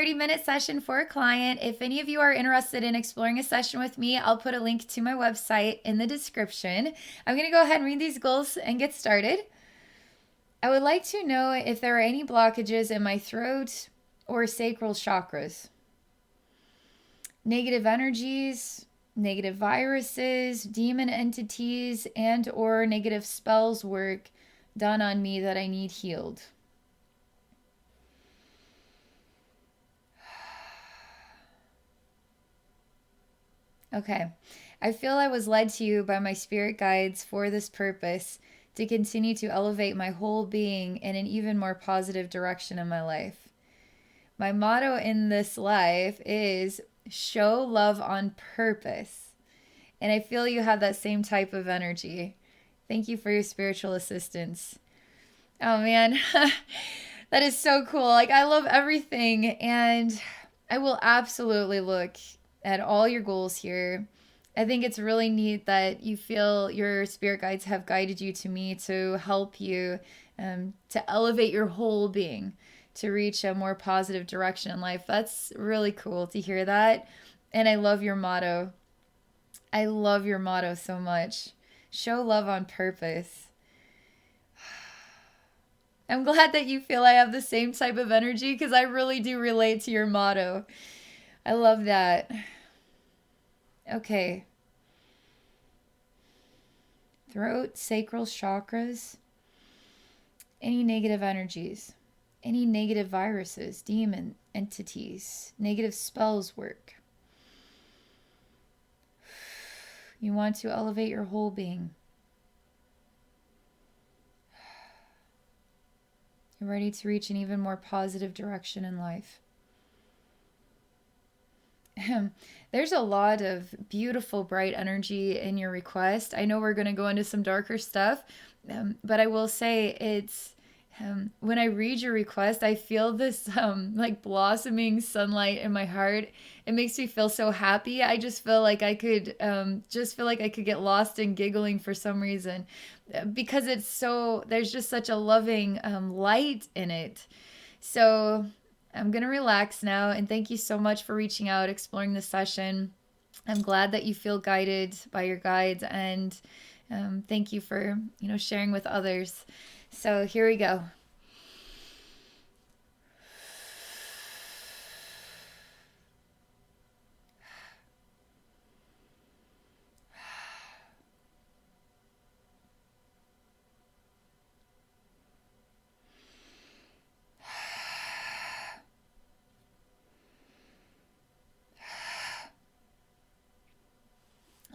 30-minute session for a client. If any of you are interested in exploring a session with me, I'll put a link to my website in the description. I'm going to go ahead and read these goals and get started. I would like to know if there are any blockages in my throat or sacral chakras. Negative energies, negative viruses, demon entities, and or negative spells work done on me that I need healed. Okay. I feel I was led to you by my spirit guides for this purpose, to continue to elevate my whole being in an even more positive direction in my life. My motto in this life is show love on purpose. And I feel you have that same type of energy. Thank you for your spiritual assistance. Oh man, that is so cool. Like, I love everything, and I will absolutely look at all your goals here. I think it's really neat that you feel your spirit guides have guided you to me to help you to elevate your whole being, to reach a more positive direction in life. That's really cool to hear that. And I love your motto. I love your motto so much. Show love on purpose. I'm glad that you feel I have the same type of energy, because I really do relate to your motto. I love that. Okay. Throat, sacral chakras. Any negative energies. Any negative viruses, demon entities, negative spells work. You want to elevate your whole being. You're ready to reach an even more positive direction in life. There's a lot of beautiful, bright energy in your request. I know we're going to go into some darker stuff, but I will say it's when I read your request, I feel this like blossoming sunlight in my heart. It makes me feel so happy. I just feel like I could get lost in giggling for some reason, because there's just such a loving light in it. So I'm going to relax now, and thank you so much for reaching out, exploring this session. I'm glad that you feel guided by your guides, and thank you for, sharing with others. So here we go.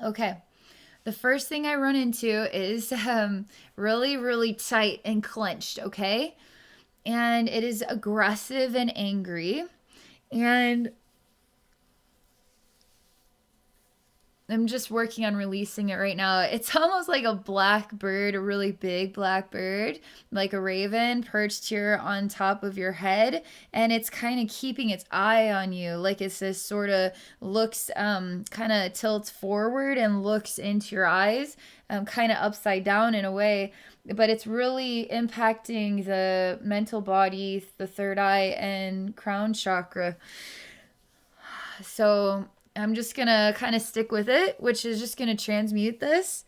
Okay. The first thing I run into is really, really tight and clenched, okay? And it is aggressive and angry. And I'm just working on releasing it right now. It's almost like a black bird, a really big black bird, like a raven perched here on top of your head. And it's kind of keeping its eye on you. Like it's this sort of looks, kind of tilts forward and looks into your eyes, kind of upside down in a way. But it's really impacting the mental body, the third eye, and crown chakra. So I'm just going to kind of stick with it, which is just going to transmute this.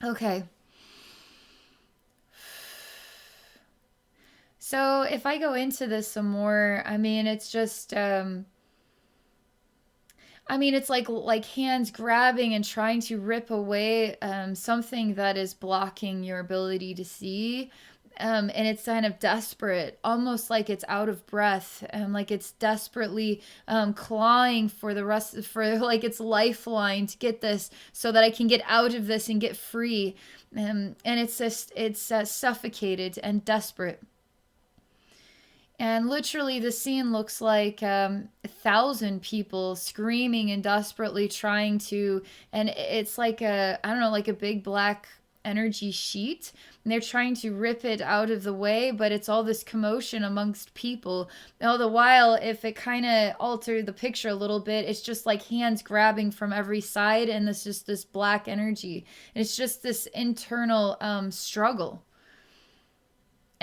Okay. So if I go into this some more, it's just, it's like hands grabbing and trying to rip away something that is blocking your ability to see. And it's kind of desperate, almost like it's out of breath, and like it's desperately clawing for like its lifeline to get this, so that I can get out of this and get free. And it's suffocated and desperate. And literally the scene looks like 1,000 people screaming and desperately trying to, and it's like like a big black energy sheet, and they're trying to rip it out of the way, but it's all this commotion amongst people. All the while, if it kind of altered the picture a little bit, it's just like hands grabbing from every side, and it's just this black energy. It's just this internal struggle.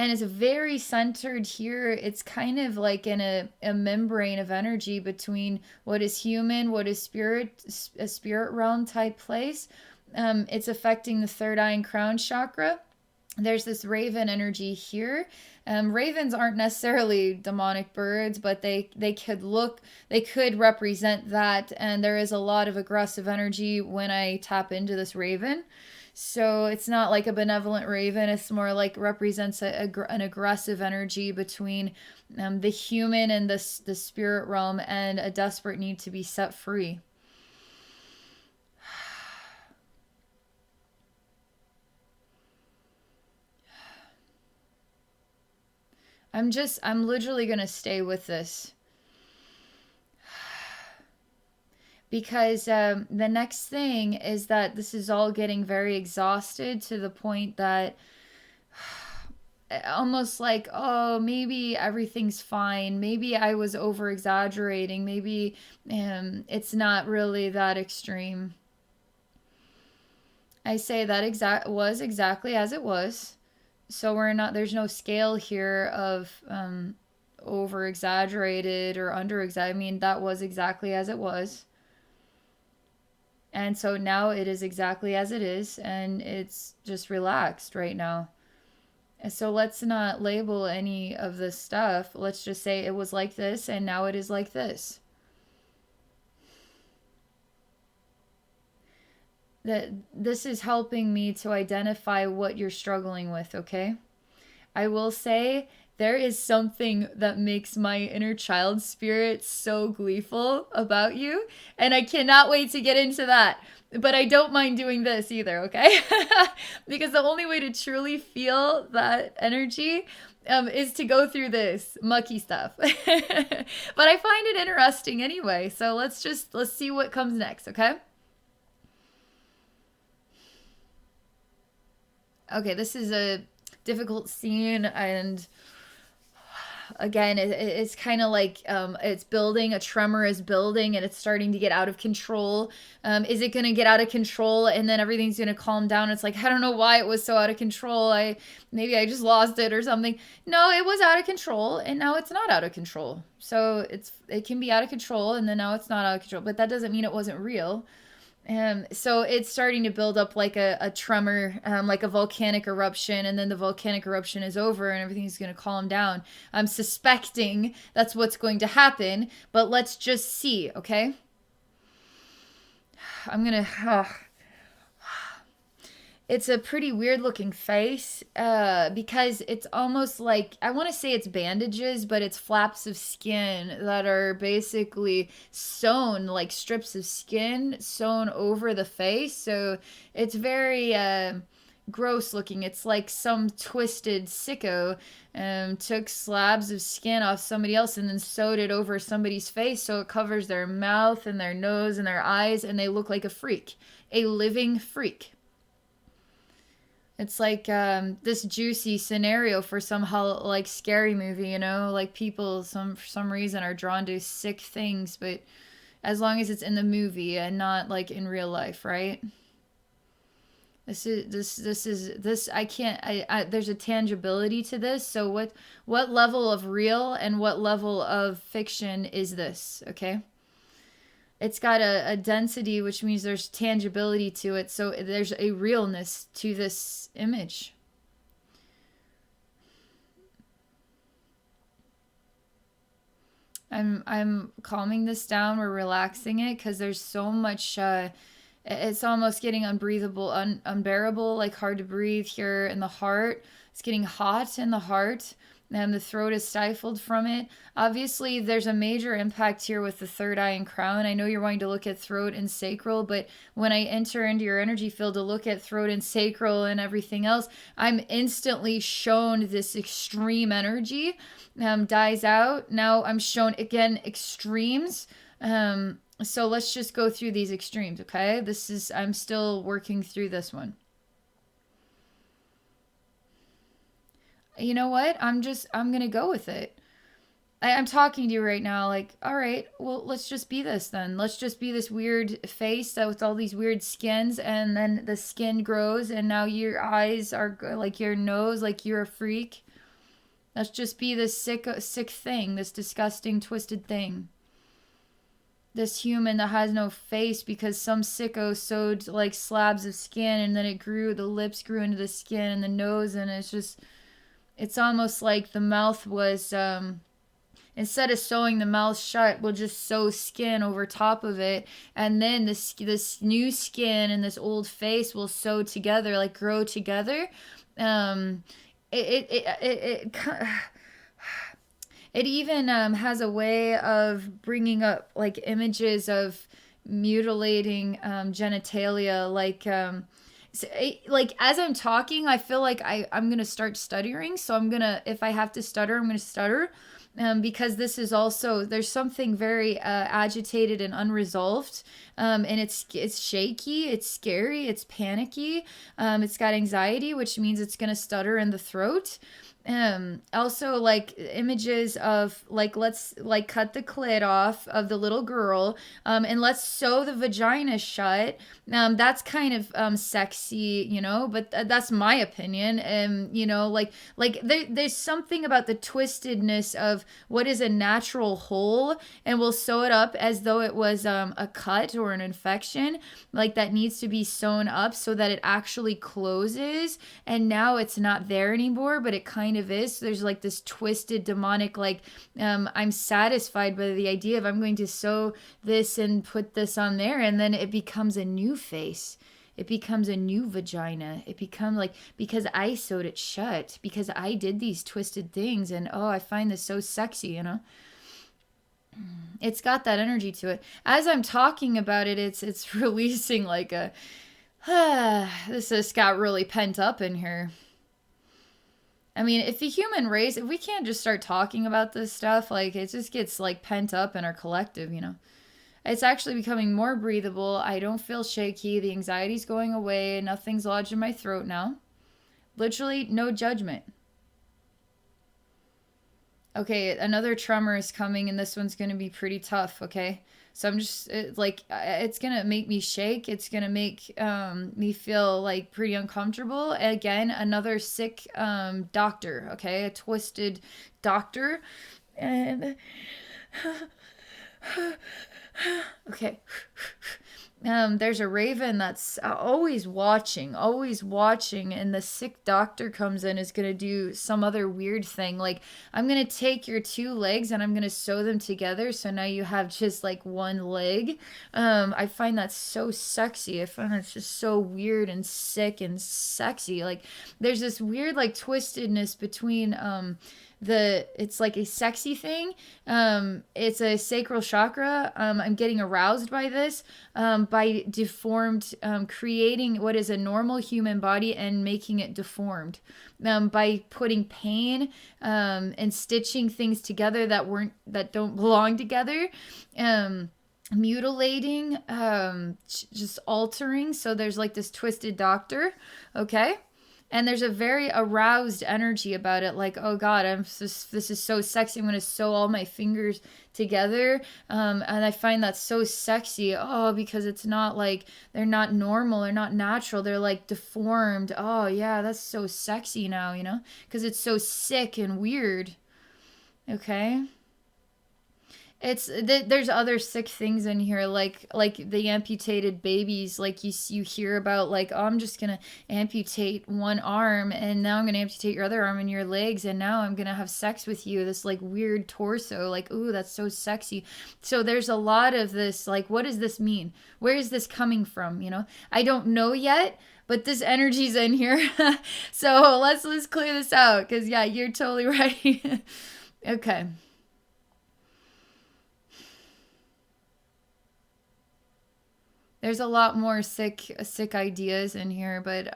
and it's very centered here. It's kind of like in a membrane of energy between what is human, what is spirit, a spirit realm type place. It's affecting the third eye and crown chakra. There's this raven energy here. Ravens aren't necessarily demonic birds, but they could represent that. And there is a lot of aggressive energy when I tap into this raven. So it's not like a benevolent raven. It's more like represents an aggressive energy between the human and the spirit realm, and a desperate need to be set free. I'm literally going to stay with this. Because the next thing is that this is all getting very exhausted to the point that almost like, oh, maybe everything's fine. Maybe I was over exaggerating. Maybe it's not really that extreme. I say that was exactly as it was. So there's no scale here of over exaggerated or under exaggerated. I mean, that was exactly as it was. And so now it is exactly as it is, and it's just relaxed right now. And so let's not label any of this stuff. Let's just say it was like this, and now it is like this. This is helping me to identify what you're struggling with, okay? I will say there is something that makes my inner child spirit so gleeful about you, and I cannot wait to get into that. But I don't mind doing this either, okay? Because the only way to truly feel that energy is to go through this mucky stuff. But I find it interesting anyway, so let's see what comes next, okay? Okay, this is a difficult scene, and again, it's kind of like it's building, a tremor is building, and it's starting to get out of control. Is it going to get out of control and then everything's going to calm down? It's like, I don't know why it was so out of control. Maybe I just lost it or something. No, it was out of control, and now it's not out of control. So it can be out of control, and then now it's not out of control, but that doesn't mean it wasn't real. So it's starting to build up like a tremor, like a volcanic eruption, and then the volcanic eruption is over and everything's going to calm down. I'm suspecting that's what's going to happen, but let's just see, okay? I'm going to... It's a pretty weird looking face because it's almost like, I want to say it's bandages, but it's flaps of skin that are basically sewn, like strips of skin sewn over the face. So it's very gross looking. It's like some twisted sicko took slabs of skin off somebody else and then sewed it over somebody's face so it covers their mouth and their nose and their eyes, and they look like a freak, a living freak. It's like this juicy scenario for some like scary movie, you know, like people for some reason are drawn to sick things, but as long as it's in the movie and not like in real life, right? I can't, there's a tangibility to this. So what level of real and what level of fiction is this? Okay. It's got a density, which means there's tangibility to it. So there's a realness to this image. I'm calming this down. We're relaxing it because there's so much. It's almost getting unbreathable, unbearable, like hard to breathe here in the heart. It's getting hot in the heart. And the throat is stifled from it. Obviously, there's a major impact here with the third eye and crown. I know you're wanting to look at throat and sacral, but when I enter into your energy field to look at throat and sacral and everything else, I'm instantly shown this extreme energy dies out. Now I'm shown, again, extremes. So let's just go through these extremes, okay? I'm still working through this one. You know what? I'm going to go with it. I'm talking to you right now like, all right, well, let's just be this then. Let's just be this weird face with all these weird skins, and then the skin grows, and now your eyes are like your nose, like you're a freak. Let's just be this sick thing, this disgusting, twisted thing. This human that has no face because some sicko sewed like slabs of skin and then it grew, the lips grew into the skin and the nose, and it's almost like the mouth was, instead of sewing the mouth shut, we'll just sew skin over top of it, and then this new skin and this old face will sew together, like grow together. Um, it it even has a way of bringing up like images of mutilating genitalia, like as I'm talking, I feel like I'm gonna start stuttering. So I'm gonna, if I have to stutter, I'm gonna stutter, because this is also, there's something very agitated and unresolved, and it's shaky, it's scary, it's panicky, it's got anxiety, which means it's gonna stutter in the throat. Also like images of like, let's like cut the clit off of the little girl, and let's sew the vagina shut. That's kind of sexy, you know, but that's my opinion. You know, there's something about the twistedness of what is a natural hole, and we'll sew it up as though it was a cut or an infection, like that needs to be sewn up so that it actually closes, and now it's not there anymore, but it kind of is. So there's like this twisted demonic, like, I'm satisfied by the idea of I'm going to sew this and put this on there, and then it becomes a new face, it becomes a new vagina, it becomes like, because I sewed it shut, because I did these twisted things, and oh, I find this so sexy, you know. It's got that energy to it. As I'm talking about it, it's releasing like a this just got really pent up in here. I mean, if the human race, if we can't just start talking about this stuff, like it just gets like pent up in our collective, you know. It's actually becoming more breathable. I don't feel shaky. The anxiety's going away. Nothing's lodged in my throat now. Literally no judgment. Okay, another tremor is coming, and this one's going to be pretty tough, okay? So I'm just, it's going to make me shake. It's going to make me feel, like, pretty uncomfortable. Again, another sick doctor, okay? A twisted doctor. And, okay. There's a raven that's always watching, and the sick doctor comes in, is gonna do some other weird thing. Like, I'm gonna take your two legs and I'm gonna sew them together, so now you have just like one leg. I find that so sexy. I find that's just so weird and sick and sexy. Like, there's this weird like twistedness between it's like a sexy thing. It's a sacral chakra. I'm getting aroused by this, by deformed, creating what is a normal human body and making it deformed, by putting pain, and stitching things together that don't belong together, mutilating, just altering. So there's like this twisted doctor, okay? And there's a very aroused energy about it, like, oh God, this is so sexy. I'm gonna sew all my fingers together, and I find that so sexy. Oh, because it's not like, they're not normal, they're not natural, they're like deformed. Oh yeah, that's so sexy now, you know, because it's so sick and weird. Okay. There's other sick things in here, like the amputated babies. Like you hear about, like, oh, I'm just gonna amputate one arm, and now I'm gonna amputate your other arm and your legs, and now I'm gonna have sex with you. This like weird torso, like, ooh, that's so sexy. So there's a lot of this, like, what does this mean? Where is this coming from? You know, I don't know yet, but this energy's in here. So let's clear this out, because yeah, you're totally right. Okay. There's a lot more sick ideas in here, but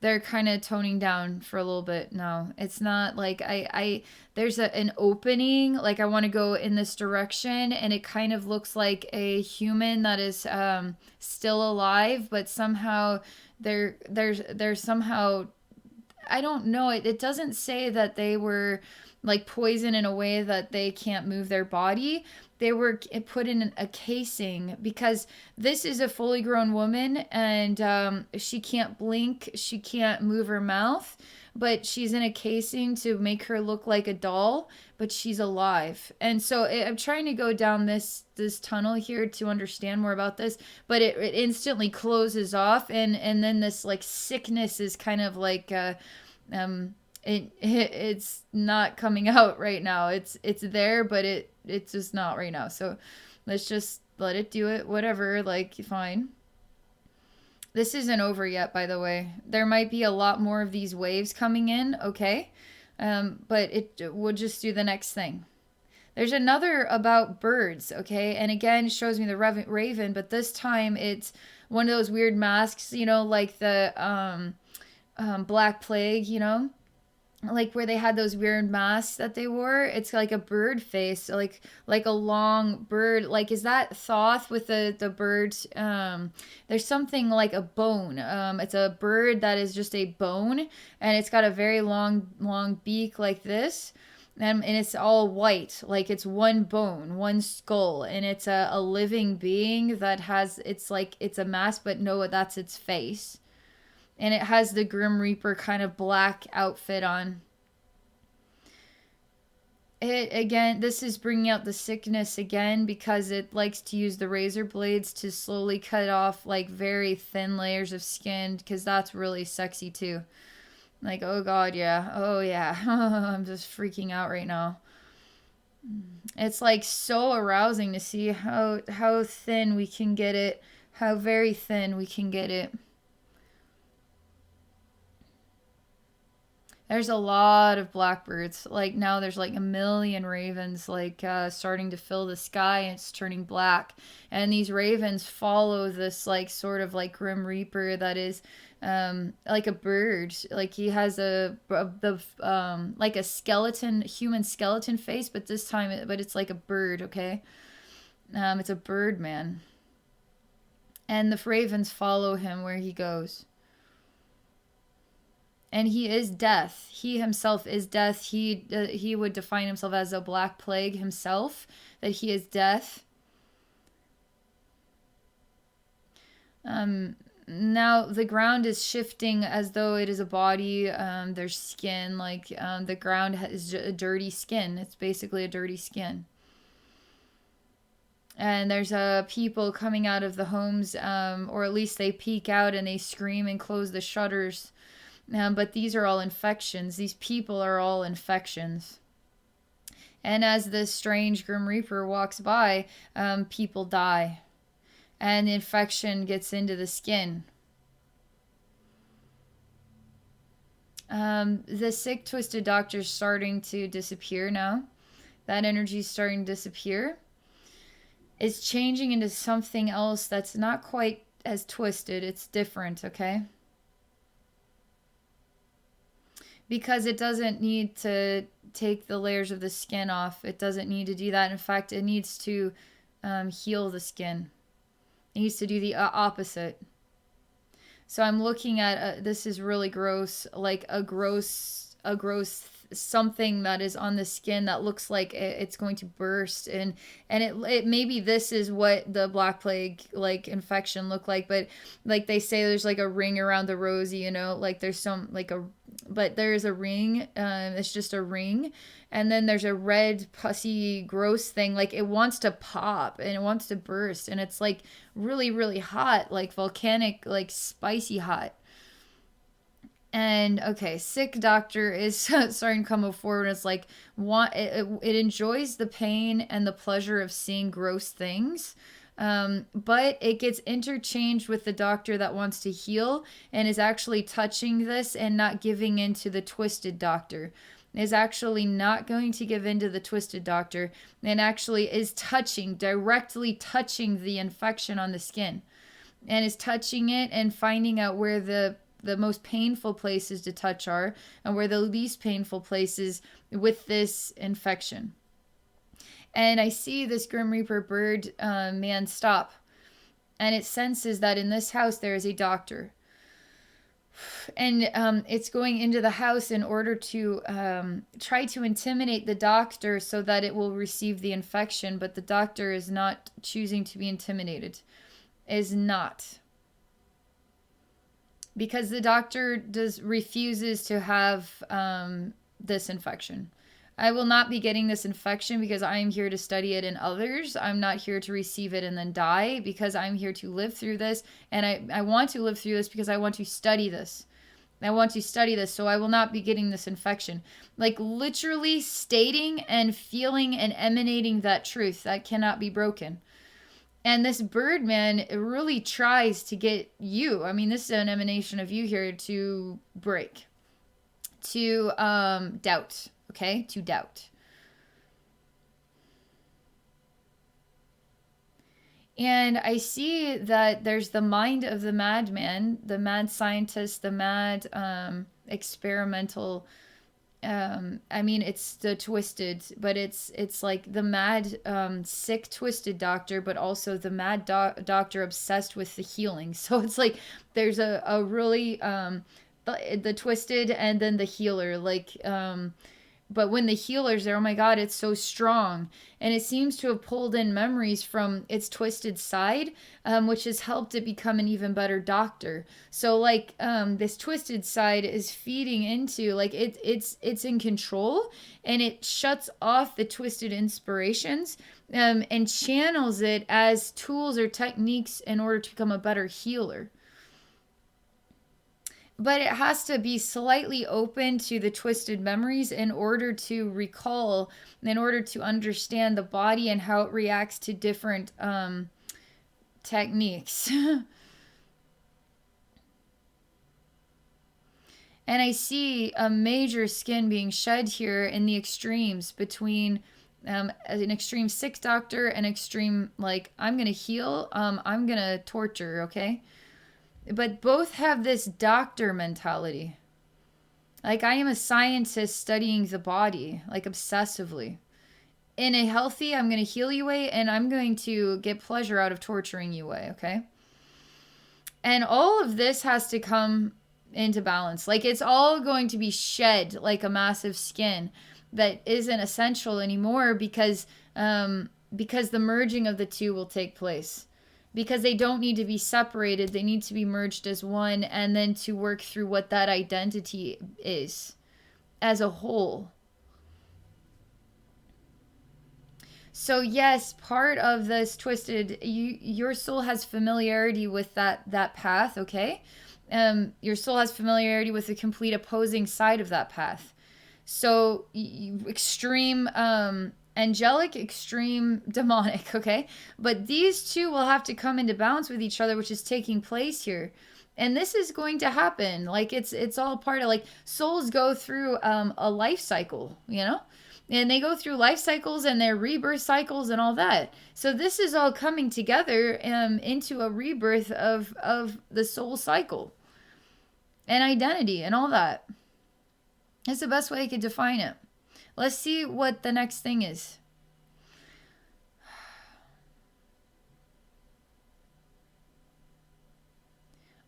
they're kind of toning down for a little bit now. It's not like I there's an opening, like I want to go in this direction, and it kind of looks like a human that is still alive, but somehow there's somehow, I don't know, it doesn't say that they were like poison in a way that they can't move their body. They were put in a casing because this is a fully grown woman, and she can't blink, she can't move her mouth, but she's in a casing to make her look like a doll, but she's alive. And so I'm trying to go down this tunnel here to understand more about this, but it instantly closes off, and then this like sickness is kind of like it's not coming out right now. It's there, but it's just not right now. So let's just let it do it. Whatever, like, fine. This isn't over yet, by the way. There might be a lot more of these waves coming in, okay? But we'll just do the next thing. There's another about birds, okay? And again, it shows me the raven, but this time it's one of those weird masks, you know, like the Black Plague, you know? Like where they had those weird masks that they wore. It's like a bird face, like a long bird. Like, is that Thoth with the bird? There's something like a bone. It's a bird that is just a bone, and it's got a very long beak like this. And it's all white, like it's one bone, one skull, and it's a living being that has, it's like, it's a mask, but no, that's its face. And it has the Grim Reaper kind of black outfit on. Again, this is bringing out the sickness again because it likes to use the razor blades to slowly cut off like very thin layers of skin, because that's really sexy too. Like, oh God, yeah. Oh yeah. I'm just freaking out right now. It's like so arousing to see how thin we can get it, how very thin we can get it. There's a lot of blackbirds. Like now there's like a million ravens like starting to fill the sky, and it's turning black. And these ravens follow this like sort of like Grim Reaper that is like a bird. Like he has like a skeleton, human skeleton face, but this time it's like a bird, okay? It's a Birdman. And the ravens follow him where he goes. And he is death. He himself is death. He would define himself as a Black Plague himself, that he is death. Now the ground is shifting as though it is a body. There's skin, like the ground is a dirty skin. It's basically a dirty skin. And there's people coming out of the homes, or at least they peek out and they scream and close the shutters. But these are all infections. These people are all infections. And as this strange Grim Reaper walks by, people die. And the infection gets into the skin. The sick, twisted doctor's starting to disappear now. That energy is starting to disappear. It's changing into something else that's not quite as twisted. It's different, okay? Because it doesn't need to take the layers of the skin off. It doesn't need to do that. In fact, it needs to heal the skin. It needs to do the opposite. So I'm looking at, this is really gross, like a gross something that is on the skin that looks like it's going to burst, and it maybe this is what the Black Plague like infection looked like, but like they say there's like a ring around the rosy, you know, like there's some like but there's a ring, it's just a ring, and then there's a red pussy gross thing, like it wants to pop and it wants to burst, and it's like really, really hot, like volcanic, like spicy hot. And okay, sick doctor is starting to come forward. It's like it enjoys the pain and the pleasure of seeing gross things, but it gets interchanged with the doctor that wants to heal and is actually touching this and not giving in to the twisted doctor. Is actually not going to give in to the twisted doctor, and actually is directly touching the infection on the skin, and is touching it and finding out where the most painful places to touch are, and where the least painful places with this infection. And I see this Grim Reaper bird man stop, and it senses that in this house there is a doctor. And it's going into the house in order to try to intimidate the doctor so that it will receive the infection, but the doctor is not choosing to be intimidated. Is not. Because the doctor refuses to have this infection. I will not be getting this infection because I am here to study it in others. I'm not here to receive it and then die, because I'm here to live through this. And I want to live through this because I want to study this. I want to study this, so I will not be getting this infection. Like literally stating and feeling and emanating that truth that cannot be broken. And this Birdman really tries to get you, I mean, this is an emanation of you here, to break, to doubt, okay? To doubt. And I see that there's the mind of the madman, the mad scientist, the mad experimental. I mean, it's the twisted, but it's like the mad, sick, twisted doctor, but also the mad doctor obsessed with the healing. So it's like there's a really the twisted and then the healer, like but when the healer's there, oh my God, it's so strong. And it seems to have pulled in memories from its twisted side, which has helped it become an even better doctor. So like this twisted side is feeding into, like it's in control, and it shuts off the twisted inspirations and channels it as tools or techniques in order to become a better healer. But it has to be slightly open to the twisted memories in order to recall, in order to understand the body and how it reacts to different techniques. And I see a major skin being shed here in the extremes between an extreme sick doctor and extreme, like, I'm going to heal, I'm going to torture, okay? But both have this doctor mentality. Like, I am a scientist studying the body, like obsessively. In a healthy, I'm going to heal you way, and I'm going to get pleasure out of torturing you way, okay? And all of this has to come into balance. Like, it's all going to be shed like a massive skin that isn't essential anymore, because the merging of the two will take place. Because they don't need to be separated, they need to be merged as one, and then to work through what that identity is as a whole. So yes, part of this twisted, your soul has familiarity with that path, okay? Your soul has familiarity with the complete opposing side of that path. So extreme angelic, extreme demonic, okay? But these two will have to come into balance with each other, which is taking place here. And this is going to happen. Like, it's all part of, like, souls go through a life cycle, you know? And they go through life cycles and their rebirth cycles and all that. So this is all coming together into a rebirth of the soul cycle and identity and all that. That's the best way I could define it. Let's see what the next thing is.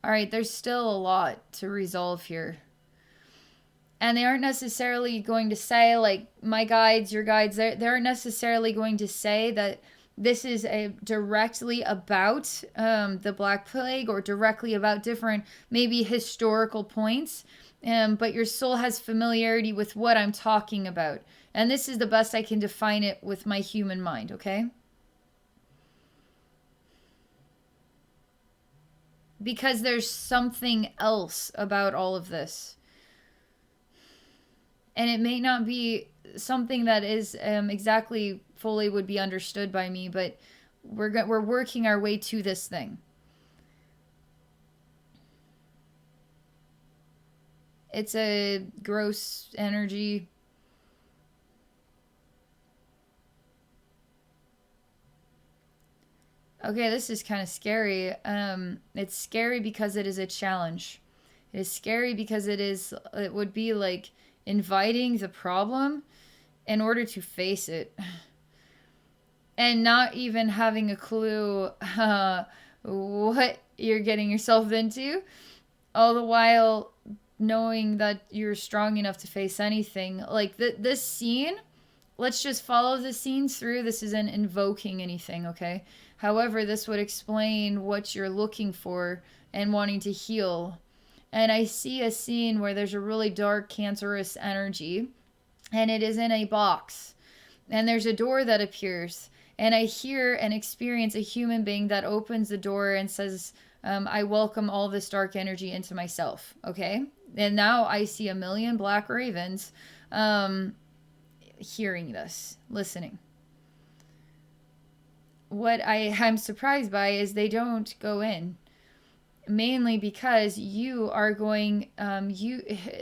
All right, there's still a lot to resolve here. And they aren't necessarily going to say, like, my guides, your guides, they aren't necessarily going to say that this is directly about the Black Plague or directly about different, maybe historical points. But your soul has familiarity with what I'm talking about. And this is the best I can define it with my human mind, okay? Because there's something else about all of this. And it may not be something that is exactly fully would be understood by me, but we're working our way to this thing. It's a gross energy. Okay, this is kind of scary. It's scary because it is a challenge. It is scary because it would be like inviting the problem in order to face it. And not even having a clue what you're getting yourself into. all the while knowing that you're strong enough to face anything. Like this scene, let's just follow the scenes through. This isn't invoking anything, okay? However, this would explain what you're looking for and wanting to heal. And I see a scene where there's a really dark, cancerous energy, and it is in a box. And there's a door that appears. And I hear and experience a human being that opens the door and says, I welcome all this dark energy into myself. Okay? And now I see a million black ravens hearing this, listening. What I'm surprised by is they don't go in. Mainly because you are going,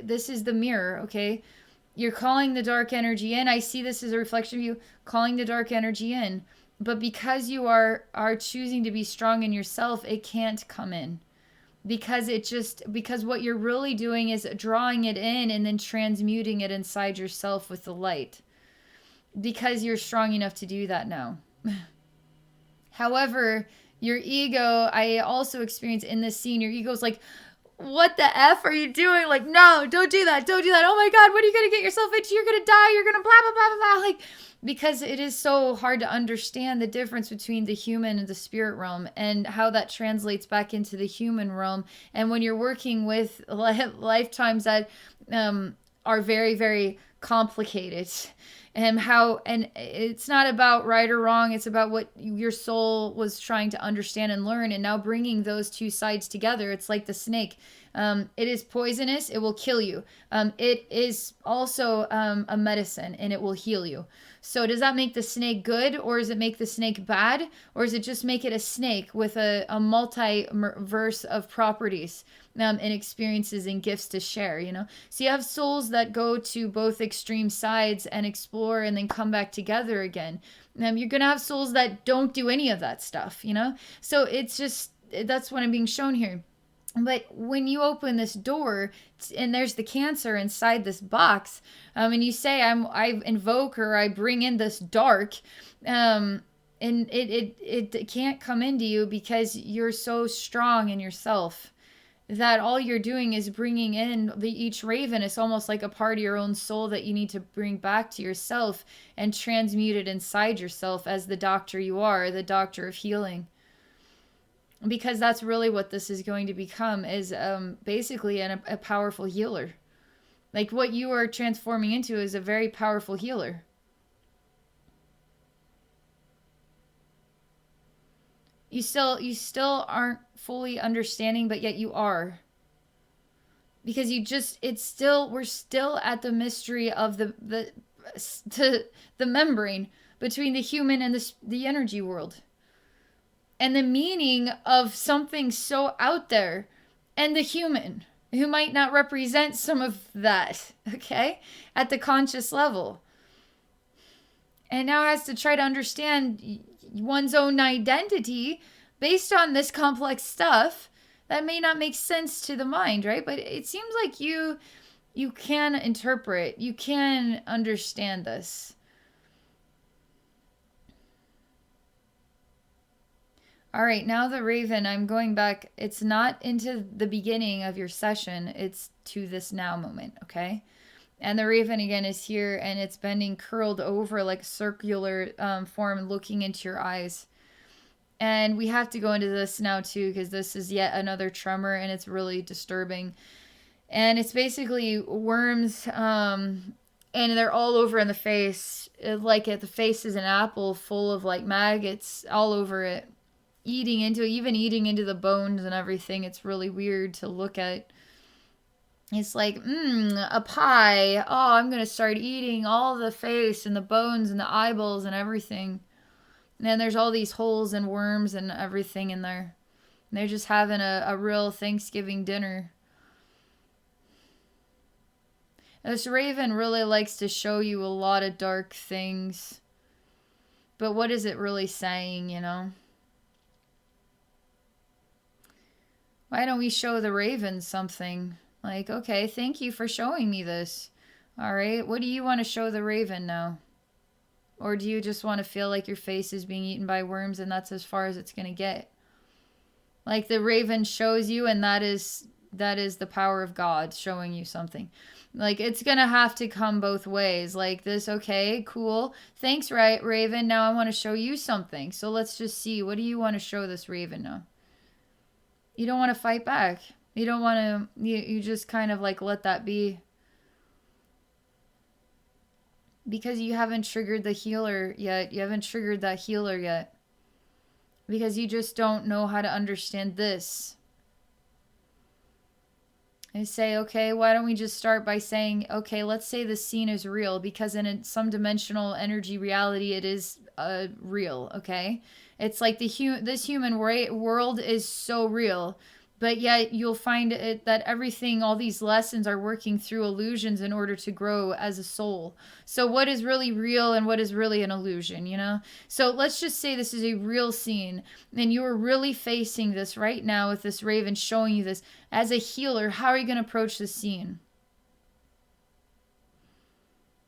this is the mirror, okay? You're calling the dark energy in. I see this as a reflection of you calling the dark energy in. But because you are choosing to be strong in yourself, it can't come in. Because what you're really doing is drawing it in and then transmuting it inside yourself with the light. Because you're strong enough to do that now. However, your ego, I also experience in this scene, your ego's like, what the F are you doing? Like, no, don't do that. Don't do that. Oh my God, what are you going to get yourself into? You're going to die. You're going to blah, blah, blah, blah, blah. Like, because it is so hard to understand the difference between the human and the spirit realm and how that translates back into the human realm. And when you're working with lifetimes that are very, very complicated, and it's not about right or wrong, it's about what your soul was trying to understand and learn, and now bringing those two sides together. It's like the snake. It is poisonous, it will kill you. It is also a medicine, and it will heal you. So does that make the snake good, or does it make the snake bad, or does it just make it a snake with a multiverse of properties and experiences and gifts to share, you know? So you have souls that go to both extreme sides and explore and then come back together again. You're going to have souls that don't do any of that stuff, you know? So it's just, that's what I'm being shown here. But when you open this door and there's the cancer inside this box, and you say, I invoke or I bring in this dark, and it can't come into you because you're so strong in yourself that all you're doing is bringing in each raven. It's almost like a part of your own soul that you need to bring back to yourself and transmute it inside yourself as the doctor you are, the doctor of healing. Because that's really what this is going to become, is basically a powerful healer. Like what you are transforming into is a very powerful healer. You still aren't fully understanding, but yet you are. Because we're still at the mystery of the membrane between the human and the energy world. And the meaning of something so out there and the human who might not represent some of that, okay, at the conscious level. And now has to try to understand one's own identity based on this complex stuff that may not make sense to the mind, right? But it seems like you can interpret, you can understand this. All right, now the raven, I'm going back. It's not into the beginning of your session. It's to this now moment, okay? And the raven again is here, and it's bending, curled over like a circular form, looking into your eyes. And we have to go into this now too, because this is yet another tremor, and it's really disturbing. And it's basically worms, and they're all over in the face. The face is an apple full of like maggots all over it. Eating into the bones and everything. It's really weird to look at. It's like, a pie. Oh, I'm going to start eating all the face and the bones and the eyeballs and everything. And then there's all these holes and worms and everything in there. And they're just having a real Thanksgiving dinner. And this raven really likes to show you a lot of dark things. But what is it really saying, you know? Why don't we show the raven something? Like, okay, thank you for showing me this. All right, what do you want to show the raven now? Or do you just want to feel like your face is being eaten by worms and that's as far as it's going to get? Like the raven shows you and that is That is the power of God showing you something. Like, it's going to have to come both ways. Like this, okay, cool. Thanks, right, Raven. Now I want to show you something. So let's just see. What do you want to show this Raven now? You don't want to fight back. You don't want to, you just kind of like let that be. Because you haven't triggered the healer yet. You haven't triggered that healer yet. Because you just don't know how to understand this. And say, okay, why don't we just start by saying, okay, let's say the scene is real, because in some dimensional energy reality, it is real, okay? It's like this human world is so real, but yet you'll find it that everything, all these lessons are working through illusions in order to grow as a soul. So what is really real and what is really an illusion, you know? So let's just say this is a real scene and you are really facing this right now with this Raven showing you this. As a healer, how are you going to approach this scene?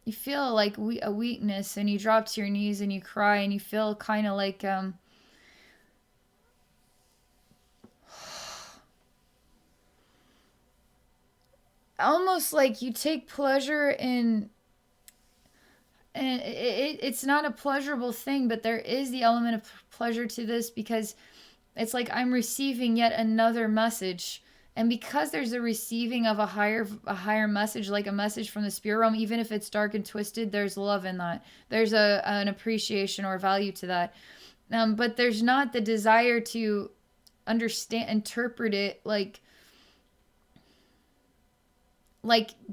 You feel like a weakness and you drop to your knees and you cry and you feel kind of like almost like you take pleasure in, and it's not a pleasurable thing, but there is the element of pleasure to this, because it's like I'm receiving yet another message. And because there's a receiving of a higher message, like a message from the spirit realm, even if it's dark and twisted, there's love in that. There's an appreciation or value to that. But there's not the desire to understand, interpret it, like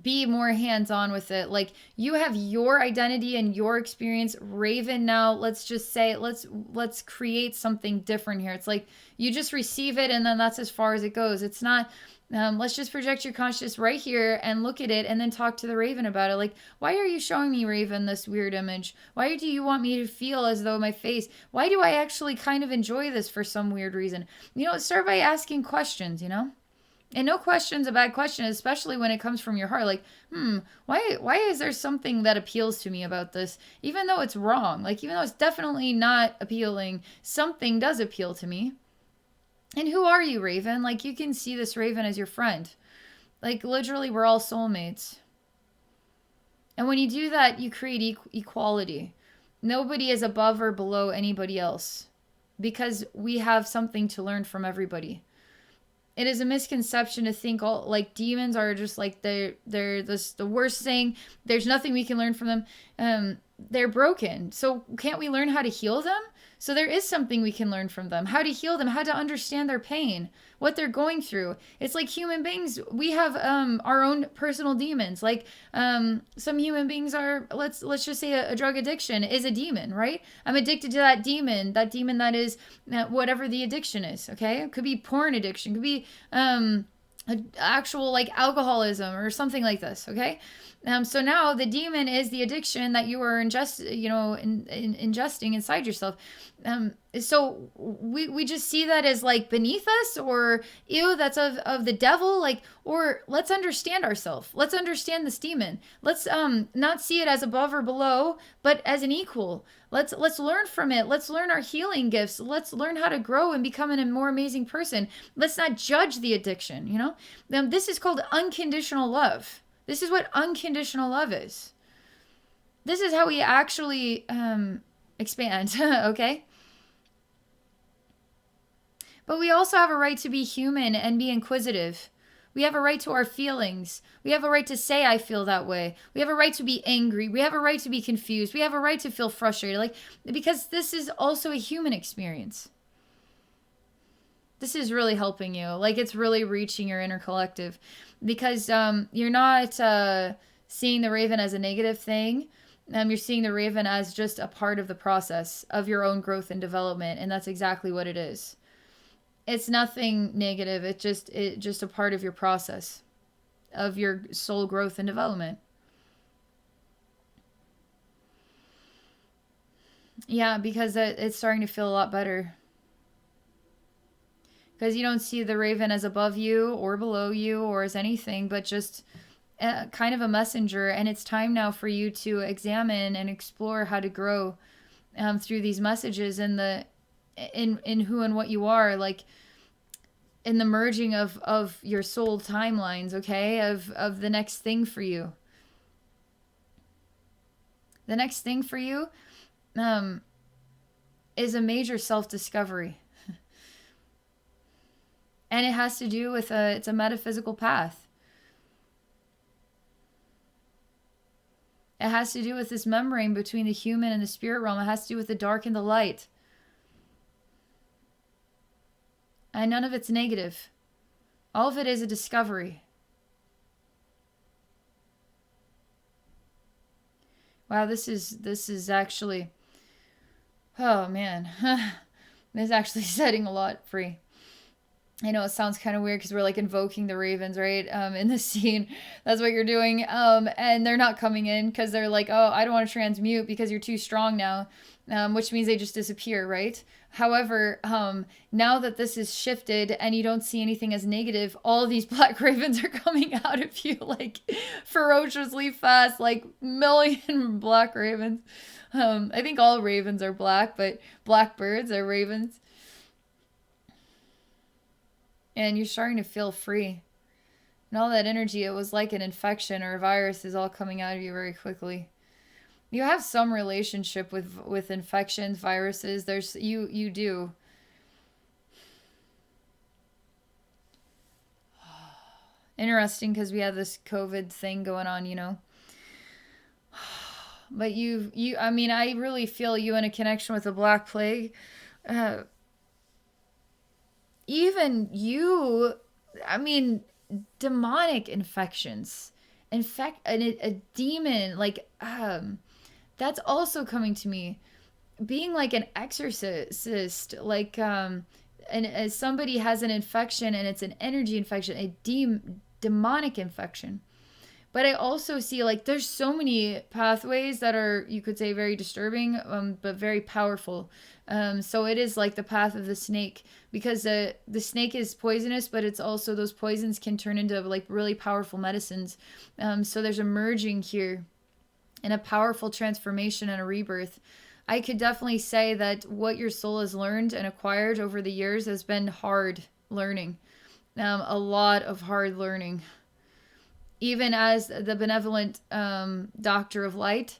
be more hands-on with it. Like, you have your identity and your experience. Raven, now let's just say let's create something different here. It's like you just receive it and then that's as far as it goes. It's not let's just project your consciousness right here and look at it and then talk to the Raven about it. Like, why are you showing me, Raven, this weird image? Why do you want me to feel as though my face, why do I actually kind of enjoy this for some weird reason? You know, start by asking questions, you know? And no question's a bad question, especially when it comes from your heart. Like, why is there something that appeals to me about this? Even though it's wrong, like, even though it's definitely not appealing, something does appeal to me. And who are you, Raven? Like, you can see this Raven as your friend. Like, literally, we're all soulmates. And when you do that, you create equality. Nobody is above or below anybody else, because we have something to learn from everybody. It is a misconception to think all like demons are just like they're the worst thing. There's nothing we can learn from them. They're broken. So can't we learn how to heal them? So there is something we can learn from them. How to heal them, how to understand their pain, what they're going through. It's like human beings, we have our own personal demons. Like some human beings are, let's just say a drug addiction is a demon, right? I'm addicted to that demon that is whatever the addiction is, okay? It could be porn addiction, it could be actual like alcoholism or something like this, okay? So now the demon is the addiction that you are ingesting inside yourself. So we just see that as like beneath us, or ew, that's of the devil. Like, or let's understand ourselves. Let's understand this demon. Let's not see it as above or below, but as an equal. Let's learn from it. Let's learn our healing gifts. Let's learn how to grow and become a more amazing person. Let's not judge the addiction, you know? This is called unconditional love. This is what unconditional love is. This is how we actually expand, okay? But we also have a right to be human and be inquisitive. We have a right to our feelings. We have a right to say, I feel that way. We have a right to be angry. We have a right to be confused. We have a right to feel frustrated. Like, because this is also a human experience. This is really helping you. Like, it's really reaching your inner collective, because you're not seeing the Raven as a negative thing. You're seeing the Raven as just a part of the process of your own growth and development. And that's exactly what it is. It's nothing negative. It's just a part of your process of your soul growth and development. Yeah, because it's starting to feel a lot better. Because you don't see the Raven as above you or below you or as anything, but just kind of a messenger. And it's time now for you to examine and explore how to grow through these messages and in who and what you are. Like, in the merging of your soul timelines, okay, of the next thing for you. The next thing for you is a major self-discovery. And it has to do with it's a metaphysical path. It has to do with this membrane between the human and the spirit realm. It has to do with the dark and the light. And none of it's negative. All of it is a discovery. Wow, this is actually, oh man, this is actually setting a lot free. I know it sounds kind of weird because we're like invoking the ravens, right? In the scene, that's what you're doing. And they're not coming in because they're like, oh, I don't want to transmute because you're too strong now, which means they just disappear, right? However, now that this is shifted and you don't see anything as negative, all of these black ravens are coming out of you like ferociously fast, like million black ravens. I think all ravens are black, but blackbirds are ravens. And you're starting to feel free. And all that energy, it was like an infection or a virus, is all coming out of you very quickly. You have some relationship with infections, viruses. You do. Interesting, because we have this COVID thing going on, you know. But I mean, I really feel you in a connection with the Black Plague. Even you, I mean, demonic infections, a demon, like, that's also coming to me. Being like an exorcist, like, and as somebody has an infection and it's an energy infection, a demonic infection. But I also see like there's so many pathways that are, you could say, very disturbing, but very powerful. So it is like the path of the snake, because the snake is poisonous, but it's also, those poisons can turn into like really powerful medicines. So there's a merging here and a powerful transformation and a rebirth. I could definitely say that what your soul has learned and acquired over the years has been hard learning. A lot of hard learning. Even as the benevolent doctor of light,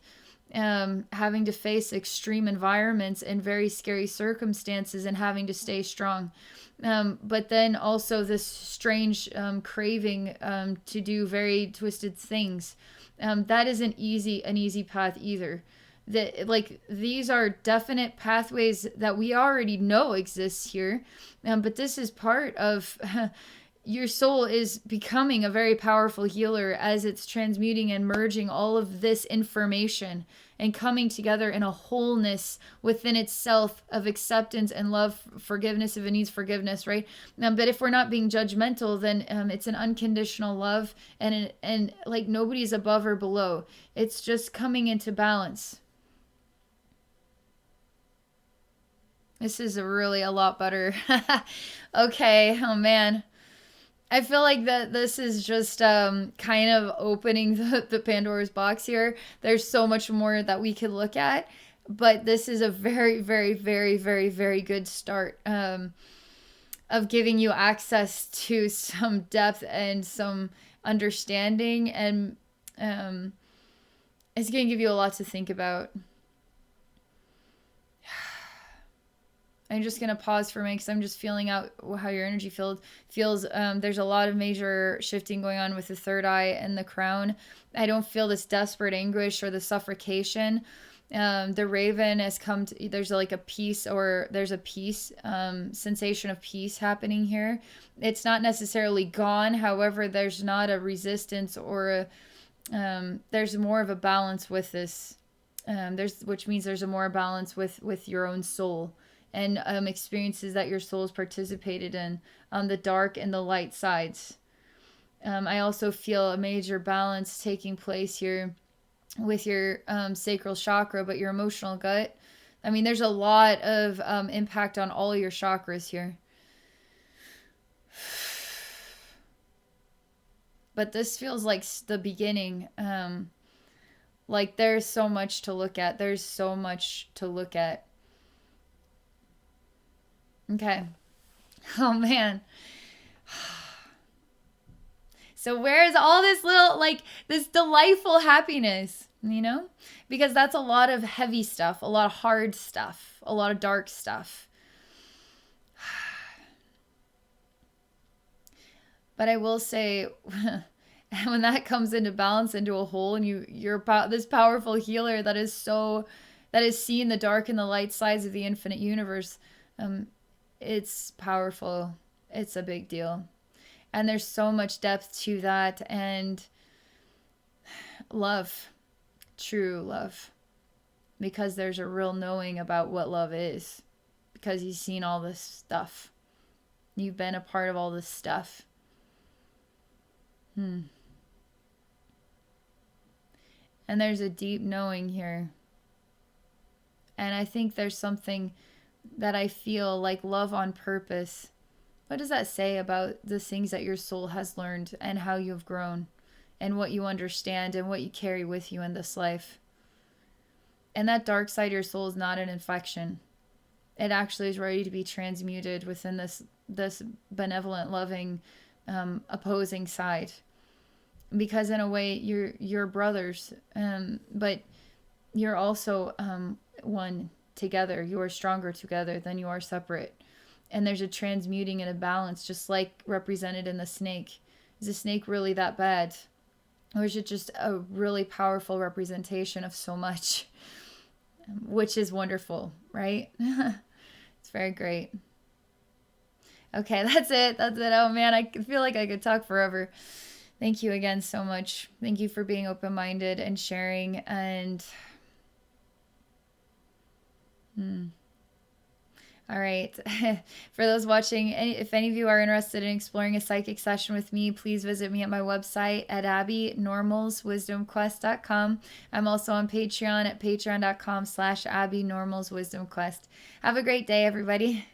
having to face extreme environments and very scary circumstances and having to stay strong. But then also this strange craving to do very twisted things. That isn't an easy path either. Like, these are definite pathways that we already know exist here. But this is part of... Your soul is becoming a very powerful healer as it's transmuting and merging all of this information and coming together in a wholeness within itself of acceptance and love, forgiveness if it needs forgiveness, right? But if we're not being judgmental, then it's an unconditional love, and like nobody's above or below. It's just coming into balance. This is really a lot better. Okay, oh man. I feel like that this is just kind of opening the Pandora's box here. There's so much more that we could look at, but this is a very, very, very, very, very good start of giving you access to some depth and some understanding, and it's going to give you a lot to think about. I'm just going to pause for a minute because I'm just feeling out how your energy feels. There's a lot of major shifting going on with the third eye and the crown. I don't feel this desperate anguish or the suffocation. The raven has come to, there's like a peace, or there's a peace, sensation of peace happening here. It's not necessarily gone. However, there's not a resistance or there's more of a balance with this. Which means there's a more balance with your own soul. And experiences that your soul has participated in on the dark and the light sides. I also feel a major balance taking place here with your sacral chakra, but your emotional gut. I mean, there's a lot of impact on all your chakras here. But this feels like the beginning. Like there's so much to look at. There's so much to look at. Okay. Oh man. So where's all this little, like, this delightful happiness, you know? Because that's a lot of heavy stuff, a lot of hard stuff, a lot of dark stuff. But I will say, when that comes into balance, into a whole, and you're this powerful healer that is seeing the dark and the light sides of the infinite universe, it's powerful. It's a big deal. And there's so much depth to that, and love, true love, because there's a real knowing about what love is, because you've seen all this stuff. You've been a part of all this stuff. And there's a deep knowing here. And I think there's something that I feel like love on purpose. What does that say about the things that your soul has learned and how you've grown and what you understand and what you carry with you in this life? And that dark side of your soul is not an infection. It actually is ready to be transmuted within this benevolent, loving, opposing side. Because in a way, you're brothers, but you're also one together. You are stronger together than you are separate. And there's a transmuting and a balance, just like represented in the snake. Is the snake really that bad? Or is it just a really powerful representation of so much? Which is wonderful, right? It's very great. Okay, that's it. Oh man, I feel like I could talk forever. Thank you again so much. Thank you for being open-minded and sharing. And all right. For those watching, if any of you are interested in exploring a psychic session with me, please visit me at my website at abbeynormalswisdomquest.com. I'm also on Patreon at patreon.com/abbeynormalswisdomquest. Have a great day, everybody.